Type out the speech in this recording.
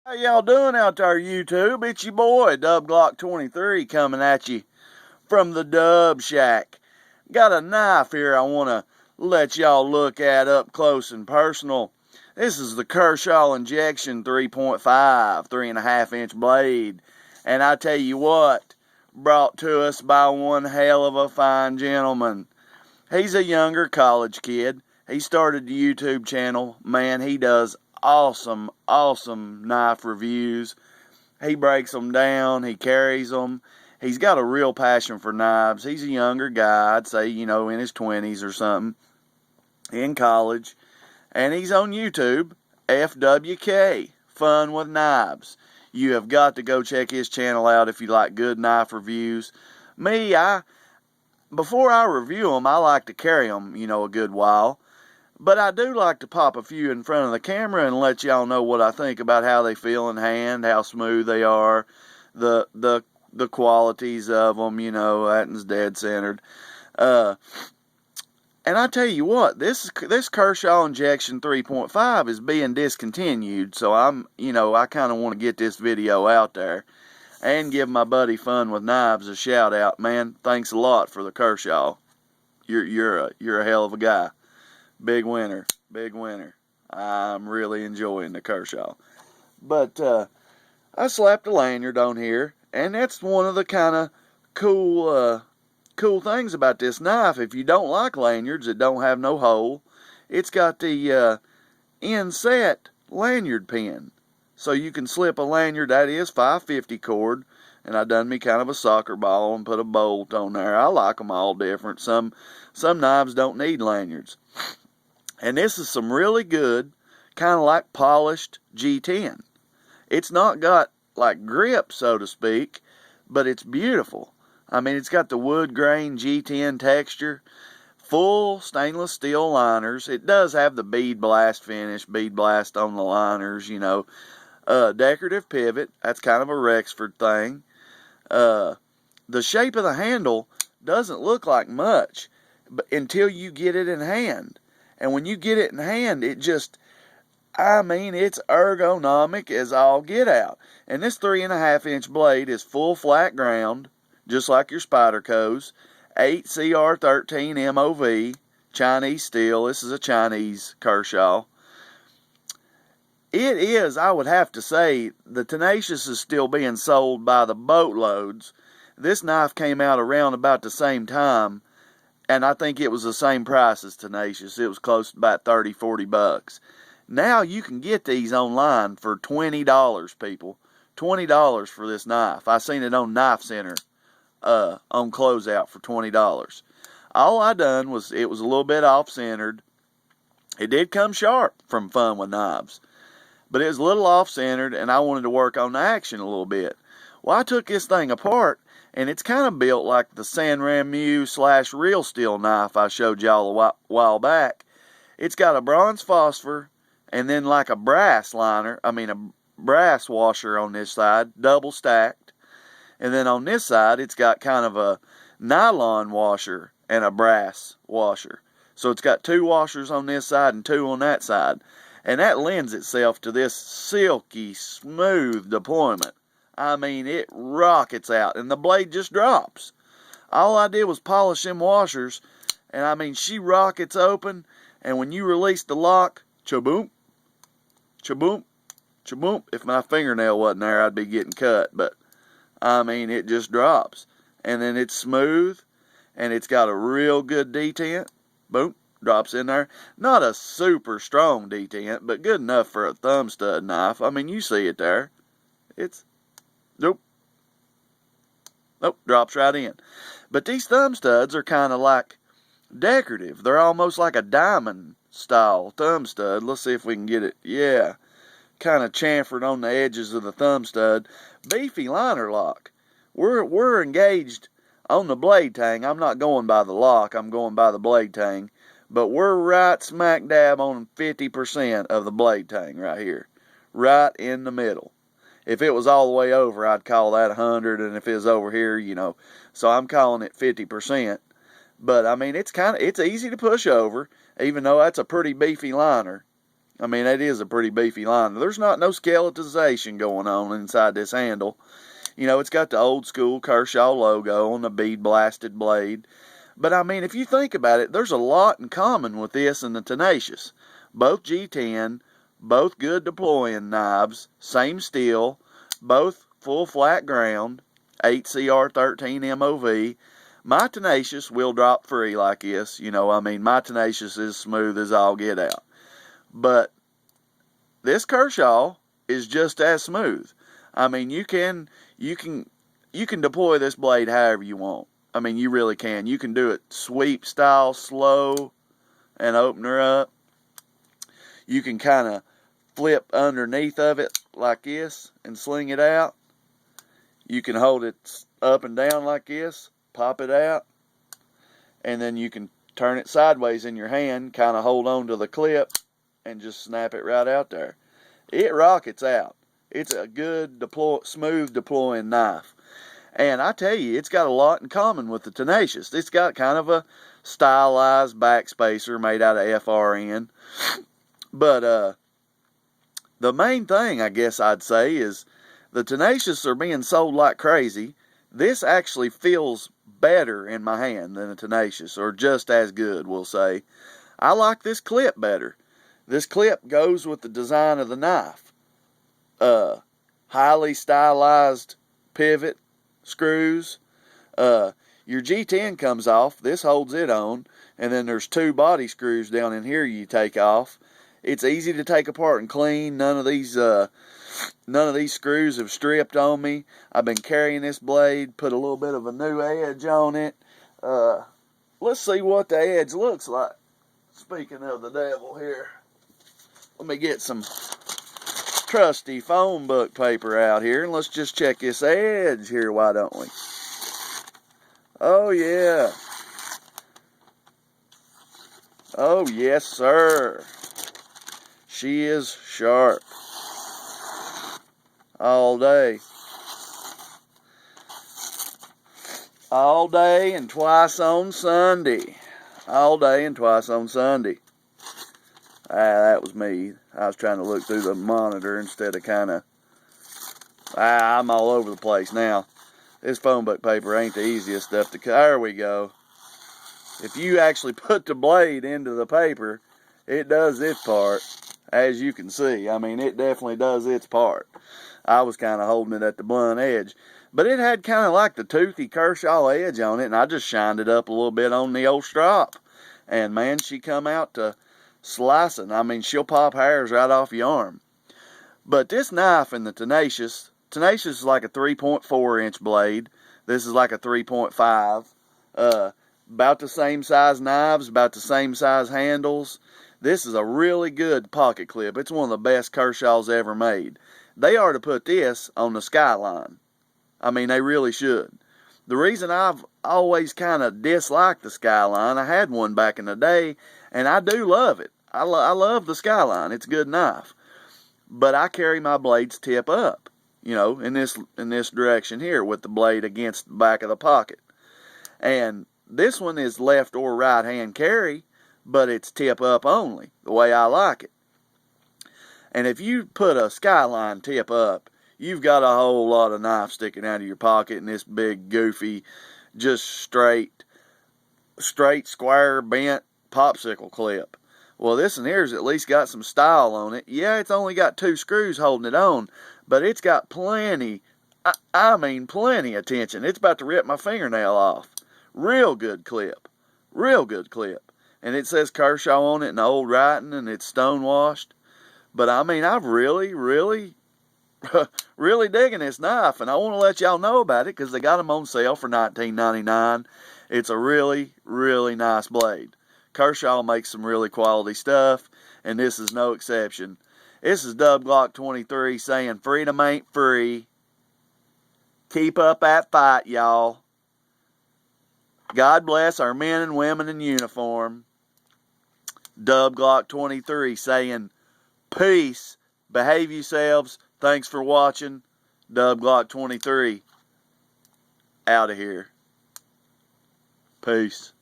How y'all doing out there, YouTube? It's your boy, DubGlock23, coming at you from the Dub Shack. Got a knife here I want to let y'all look at up close and personal. This is the Kershaw Injection 3.5, 3.5 inch blade. And I tell you what, brought to us by one hell of a fine gentleman. He's a younger college kid. He started the YouTube channel. Man, he does awesome knife reviews. He breaks them down. He carries them. He's got a real passion for knives. He's a younger guy. I'd say, in his 20s or something. In college. And he's on YouTube. FWK. Fun with Knives. You have got to go check his channel out if you like good knife reviews. Before I review them, I like to carry them, a good while. But I do like to pop a few in front of the camera and let y'all know what I think about how they feel in hand, how smooth they are, the qualities of them, that's dead centered. And I tell you what, this Kershaw Injection 3.5 is being discontinued, so I kind of want to get this video out there and give my buddy Fun with Knives a shout out. Man, thanks a lot for the Kershaw. You're a hell of a guy. Big winner. I'm really enjoying the Kershaw. But I slapped a lanyard on here, and that's one of the kind of cool things about this knife. If you don't like lanyards that don't have no hole, it's got the inset lanyard pin. So you can slip a lanyard, that is 550 cord, and I done me kind of a soccer ball and put a bolt on there. I like them all different. Some knives don't need lanyards. And this is some really good, kind of like polished G10. It's not got like grip, so to speak, but it's beautiful. I mean, it's got the wood grain G10 texture, full stainless steel liners. It does have the bead blast finish, bead blast on the liners, decorative pivot. That's kind of a Rexford thing. The shape of the handle doesn't look like much until you get it in hand. And when you get it in hand, it's ergonomic as all get out. And this 3.5 inch blade is full flat ground, just like your Spyderco's. 8 CR13 MOV, Chinese steel. This is a Chinese Kershaw. It is, I would have to say, the Tenacious is still being sold by the boatloads. This knife came out around about the same time. And I think it was the same price as Tenacious. It was close to about 30, 40 bucks. Now you can get these online for $20, people. $20 for this knife. I seen it on Knife Center on closeout for $20. All I done was, it was a little bit off-centered. It did come sharp from Fun with Knives. But it was a little off-centered, and I wanted to work on the action a little bit. Well, I took this thing apart, and it's kind of built like the San Remo / Real Steel knife I showed y'all a while back. It's got a bronze phosphor and then like a brass washer on this side, double stacked. And then on this side, it's got kind of a nylon washer and a brass washer. So it's got 2 washers on this side and 2 on that side. And that lends itself to this silky, smooth deployment. I mean, it rockets out, and the blade just drops. All I did was polish them washers, and I mean, she rockets open, and when you release the lock, cha-boom, cha-boom, cha-boom. If my fingernail wasn't there, I'd be getting cut, but I mean, it just drops. And then it's smooth, and it's got a real good detent. Boom, drops in there. Not a super strong detent, but good enough for a thumb stud knife. I mean, you see it there. It's... Nope, drops right in. But these thumb studs are kind of like decorative. They're almost like a diamond style thumb stud. Let's see if we can get it. Yeah, kind of chamfered on the edges of the thumb stud. Beefy liner lock. We're engaged on the blade tang. I'm not going by the lock. I'm going by the blade tang. But we're right smack dab on 50% of the blade tang right here. Right in the middle. If it was all the way over, I'd call that 100, and if it was over here, so I'm calling it 50%. But I mean, it's easy to push over, even though that's a pretty beefy liner. I mean, it is a pretty beefy line. There's not no skeletonization going on inside this handle. You know, it's got the old school Kershaw logo on the bead blasted blade. But I mean, if you think about it, there's a lot in common with this and the Tenacious. Both G10, both good deploying knives, same steel, both full flat ground, 8CR13 MOV. My Tenacious will drop free like this. You know, I mean, my Tenacious is smooth as all get out. But this Kershaw is just as smooth. I mean, you can deploy this blade however you want. I mean, you really can. You can do it sweep style, slow, and open her up. You can kind of flip underneath of it like this and sling it out. You can hold it up and down like this, pop it out, and then you can turn it sideways in your hand, kind of hold on to the clip, and just snap it right out there. It rockets out. It's a good, smooth deploying knife. And I tell you, it's got a lot in common with the Tenacious. It's got kind of a stylized backspacer made out of FRN. But the main thing, I guess I'd say, is the Tenacious are being sold like crazy. This actually feels better in my hand than a Tenacious, or just as good, we'll say. I like this clip better. This clip goes with the design of the knife. Highly stylized pivot screws. Your G10 comes off. This holds it on. And then there's 2 body screws down in here you take off. It's easy to take apart and clean. None of these screws have stripped on me. I've been carrying this blade, put a little bit of a new edge on it. Let's see what the edge looks like. Speaking of the devil here, let me get some trusty phone book paper out here, and let's just check this edge here, why don't we? Oh yeah. Oh yes sir. She is sharp. All day. All day and twice on Sunday. All day and twice on Sunday. That was me. I was trying to look through the monitor instead of kind of... I'm all over the place now. This phone book paper ain't the easiest stuff to cut. There we go. If you actually put the blade into the paper, it does its part, as you can see. I mean, it definitely does its part. I was kind of holding it at the blunt edge. But it had kind of like the toothy Kershaw edge on it, and I just shined it up a little bit on the old strop. And man, she come out to slicing. I mean, she'll pop hairs right off your arm. But this knife in the Tenacious is like a 3.4 inch blade. This is like a 3.5. About the same size knives, about the same size handles. This is a really good pocket clip. It's one of the best Kershaw's ever made. They are to put this on the Skyline. I mean, they really should. The reason I've always kind of disliked the Skyline, I had one back in the day, and I do love it. I love the Skyline. It's a good knife. But I carry my blades tip up, you know, in this direction here with the blade against the back of the pocket. And this one is left or right hand carry, but it's tip up only, the way I like it. And if you put a Skyline tip up, you've got a whole lot of knife sticking out of your pocket in this big, goofy, just straight, square, bent popsicle clip. Well, this one here's at least got some style on it. Yeah, it's only got 2 screws holding it on, but it's got plenty, I mean plenty of tension. It's about to rip my fingernail off. Real good clip. Real good clip. And it says Kershaw on it in old writing, and it's stonewashed. But I mean, I've really digging this knife, and I want to let y'all know about it because they got them on sale for $19.99. It's a really, really nice blade. Kershaw makes some really quality stuff, and this is no exception. This is Dub Glock 23 saying freedom ain't free. Keep up that fight, y'all. God bless our men and women in uniform. Dub Glock 23 saying peace. Behave yourselves. Thanks for watching. Dub Glock 23 out of here. Peace.